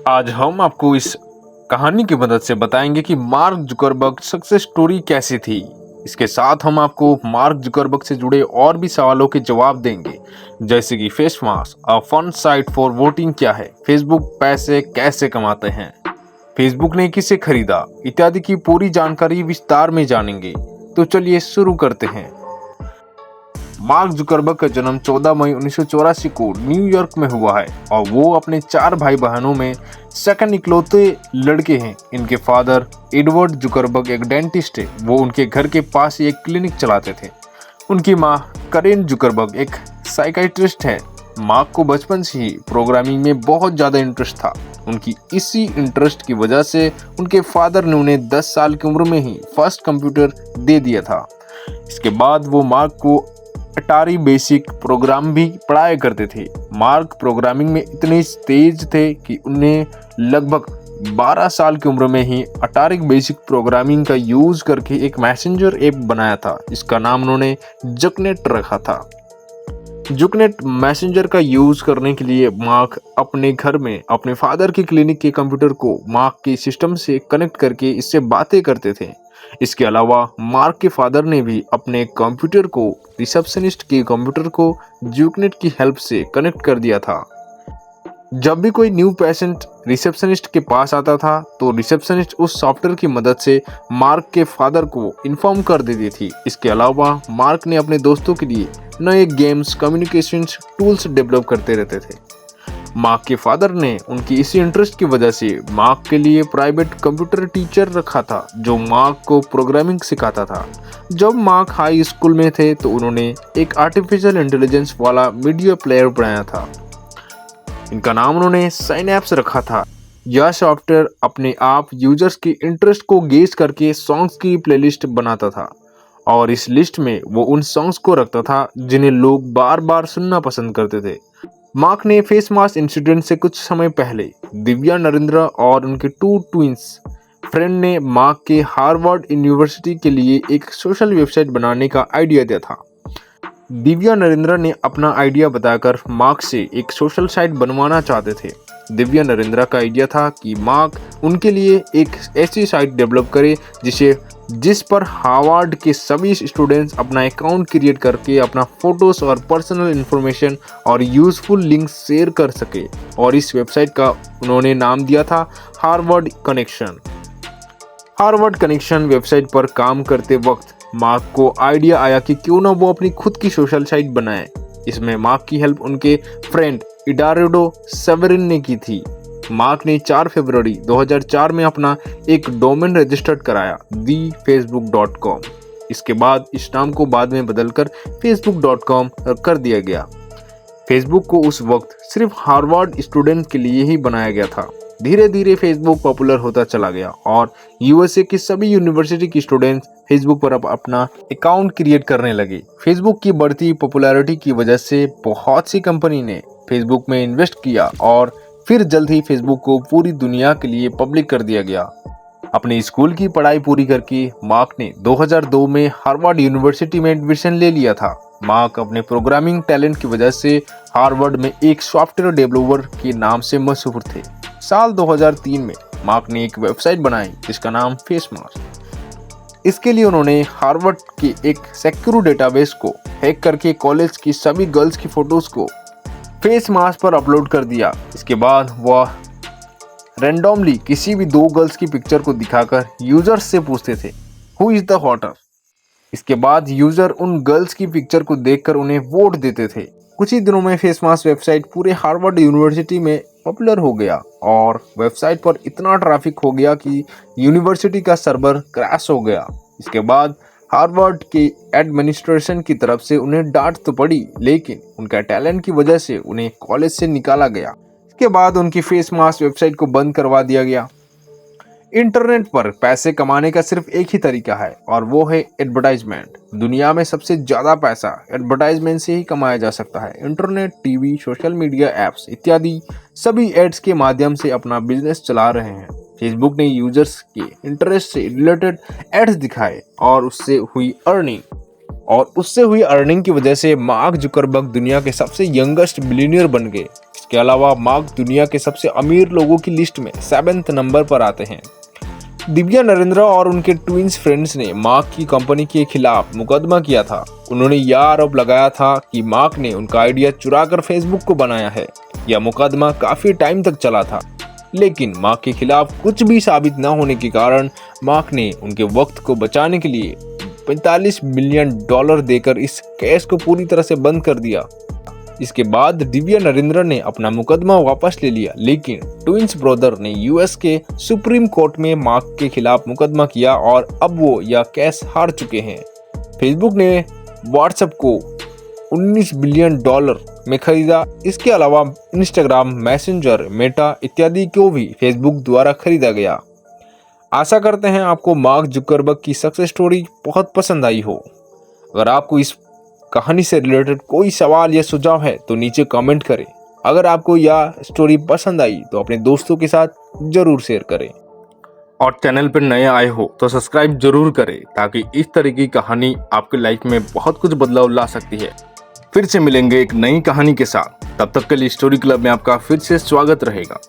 आज हम आपको इस कहानी की मदद से बताएंगे कि मार्क जुकरबर्ग सक्सेस स्टोरी कैसी थी। इसके साथ हम आपको मार्क जुकरबर्ग से जुड़े और भी सवालों के जवाब देंगे, जैसे कि facemash a fun site for voting क्या है, फेसबुक पैसे कैसे कमाते हैं, फेसबुक ने किसे खरीदा इत्यादि की पूरी जानकारी विस्तार में जानेंगे। तो चलिए शुरू करते हैं। मार्क जुकरबर्ग का जन्म 14 मई 1984 को न्यूयॉर्क में हुआ है और वो अपने 4 भाई बहनों में सेकंड इकलौते लड़के हैं। इनके फादर एडवर्ड जुकरबर्ग एक डेंटिस्ट है, वो उनके घर के पास ही एक क्लिनिक चलाते थे। उनकी माँ करेन जुकरबर्ग एक साइकियाट्रिस्ट है। मार्क को बचपन से ही प्रोग्रामिंग में बहुत ज़्यादा इंटरेस्ट था। उनकी इसी इंटरेस्ट की वजह से उनके फादर ने उन्हें 10 साल की उम्र में ही फर्स्ट कंप्यूटर दे दिया था। इसके बाद वो मार्क को अटारी बेसिक प्रोग्राम भी पढ़ाया करते थे। मार्क प्रोग्रामिंग में इतने तेज थे कि उन्हें लगभग 12 साल की उम्र में ही अटारी बेसिक प्रोग्रामिंग का यूज करके एक मैसेंजर ऐप बनाया था। इसका नाम उन्होंने जुकनेट रखा था। जुकनेट मैसेंजर का यूज करने के लिए मार्क अपने घर में अपने फादर के क्लिनिक के कंप्यूटर को मार्क के सिस्टम से कनेक्ट करके इससे बातें करते थे। इसके अलावा मार्क के फादर ने भी अपने कंप्यूटर को रिसेप्शनिस्ट के कंप्यूटर को जुकनेट की हेल्प से कनेक्ट कर दिया था। जब भी कोई न्यू पेशेंट रिसेप्शनिस्ट के पास आता था तो रिसेप्शनिस्ट उस सॉफ्टवेयर की मदद से मार्क के फादर को इन्फॉर्म कर देती थी। इसके अलावा मार्क ने अपने दोस्तों के लिए नए गेम्स कम्युनिकेशन टूल्स डेवलप करते रहते थे। मार्क के फादर ने उनकी इसी इंटरेस्ट की वजह से मार्क के लिए प्राइवेट कंप्यूटर टीचर रखा था जो मार्क को प्रोग्रामिंग सिखाता था। जब मार्क हाई स्कूल में थे तो उन्होंने एक आर्टिफिशियल इंटेलिजेंस वाला मीडिया प्लेयर बनाया था। इनका नाम उन्होंने साइनैप्स रखा था। यह सॉफ्टवेयर अपने आप यूजर्स की इंटरेस्ट को गेज करके सॉन्ग्स की प्लेलिस्ट बनाता था और इस लिस्ट में वो उन सॉन्ग्स को रखता था जिन्हें लोग बार बार सुनना पसंद करते थे। मार्क ने फेस मास्क इंसिडेंट से कुछ समय पहले दिव्या नरेंद्र और उनके 2 ट्विंस फ्रेंड ने मार्क के हार्वर्ड यूनिवर्सिटी के लिए एक सोशल वेबसाइट बनाने का आइडिया दिया था। दिव्या नरेंद्र ने अपना आइडिया बताकर मार्क से एक सोशल साइट बनवाना चाहते थे। दिव्या नरेंद्र का आइडिया था कि मार्क उनके लिए एक ऐसी साइट डेवलप करे जिस पर हार्वर्ड के सभी स्टूडेंट्स अपना अकाउंट क्रिएट करके अपना फोटोज और पर्सनल इंफॉर्मेशन और यूजफुल लिंक्स शेयर कर सके, और इस वेबसाइट का उन्होंने नाम दिया था Harvard connection. Harvard connection website पर काम करते वक्त मार्क को आइडिया आया कि क्यों ना वो अपनी खुद की सोशल साइट बनाए। इसमें मार्क की हेल्प उनके फ्रेंड एडुआर्डो सेवेरिन ने की थी। मार्क ने 4 फरवरी 2004 में अपना एक डोमेन रजिस्टर्ड कराया thefacebook.com। इसके बाद इस नाम को बाद में बदलकर facebook.com कर दिया गया। फेसबुक को उस वक्त सिर्फ हार्वर्ड स्टूडेंट के लिए ही बनाया गया था। धीरे धीरे फेसबुक पॉपुलर होता चला गया और यूएसए की सभी यूनिवर्सिटी के स्टूडेंट्स फेसबुक पर अपना अकाउंट क्रिएट करने लगे। फेसबुक की बढ़ती पॉपुलैरिटी की वजह से बहुत सी कंपनी ने फेसबुक में इन्वेस्ट किया और फिर जल्द ही फेसबुक को पूरी दुनिया के लिए पब्लिक कर दिया गया। अपनी स्कूल की पढ़ाई पूरी करके मार्क ने 2002 में हार्वर्ड यूनिवर्सिटी में एडमिशन ले लिया था। मार्क अपने प्रोग्रामिंग टैलेंट की वजह से हार्वर्ड में एक सॉफ्टवेयर डेवलपर के नाम से मशहूर थे। साल 2003 में मार्क ने एक वेबसाइट बनाई जिसका नाम फेसमास्क। इसके लिए उन्होंने हार्वर्ड के एक सिक्योर डेटाबेस को हैक करके कॉलेज की सभी गर्ल्स की फोटोज को फेस मास्क पर अपलोड कर दिया। इसके बाद वह रैंडमली किसी भी 2 गर्ल्स की पिक्चर को दिखाकर यूजर्स से पूछते थे हु इज द हॉटर। इसके बाद यूजर उन गर्ल्स की पिक्चर को देखकर उन्हें वोट देते थे। कुछ ही दिनों में फेस मास्क वेबसाइट पूरे हार्वर्ड यूनिवर्सिटी में पॉपुलर हो गया और वेबसाइट पर इतना ट्रैफिक हो गया कि यूनिवर्सिटी का सर्वर क्रैश हो गया। इसके बाद हार्वर्ड के एडमिनिस्ट्रेशन की तरफ से उन्हें डांट तो पड़ी, लेकिन उनका टैलेंट की वजह से उन्हें कॉलेज से निकाला गया। इसके बाद उनकी फेस मास्क वेबसाइट को बंद करवा दिया गया। इंटरनेट पर पैसे कमाने का सिर्फ एक ही तरीका है और वो है एडवर्टाइजमेंट। दुनिया में सबसे ज्यादा पैसा एडवर्टाइजमेंट से ही कमाया जा सकता है। Internet, TV, social media apps इत्यादि सभी एड्स के माध्यम से अपना बिजनेस चला रहे हैं। फेसबुक ने यूजर्स के इंटरेस्ट से रिलेटेड एड्स दिखाए और उससे हुई अर्निंग की वजह से मार्क जुकरबर्ग दुनिया के सबसे यंगेस्ट बिलियनियर बन गए। इसके अलावा मार्क दुनिया के सबसे अमीर लोगों की लिस्ट में 7वें नंबर पर आते हैं। दिव्या नरेंद्र और उनके ट्विंस फ्रेंड्स ने मार्क की कंपनी के खिलाफ मुकदमा किया था। उन्होंने यह आरोप लगाया था कि मार्क ने उनका आइडिया चुराकर फेसबुक को बनाया है। यह मुकदमा काफी टाइम तक चला था, लेकिन मार्क के खिलाफ कुछ भी साबित न होने के कारण मार्क ने उनके वक्त को बचाने के लिए $45 मिलियन देकर इस केस को पूरी तरह से बंद कर दिया। इसके बाद दिव्या नरेंद्र ने अपना मुकदमा वापस ले लिया, लेकिन ट्विंस ब्रदर ने यूएस के सुप्रीम कोर्ट में मार्क के खिलाफ मुकदमा किया और अब वो यह केस हार चुके हैं। फेसबुक ने व्हाट्सएप को $19 बिलियन में खरीदा। इसके अलावा इंस्टाग्राम, मैसेंजर, मेटा इत्यादि को भी फेसबुक द्वारा खरीदा गया। आशा करते हैं आपको मार्क जुकरबर्ग की सक्सेस स्टोरी बहुत पसंद आई हो। अगर आपको इस कहानी से रिलेटेड कोई सवाल या सुझाव है तो नीचे कमेंट करें। अगर आपको यह स्टोरी पसंद आई तो अपने दोस्तों के साथ जरूर शेयर करें और चैनल पर नए आए हो तो सब्सक्राइब जरूर करें, ताकि इस तरह की कहानी आपके लाइफ में बहुत कुछ बदलाव ला सकती है। फिर से मिलेंगे एक नई कहानी के साथ। तब तक के लिए स्टोरी क्लब में आपका फिर से स्वागत रहेगा।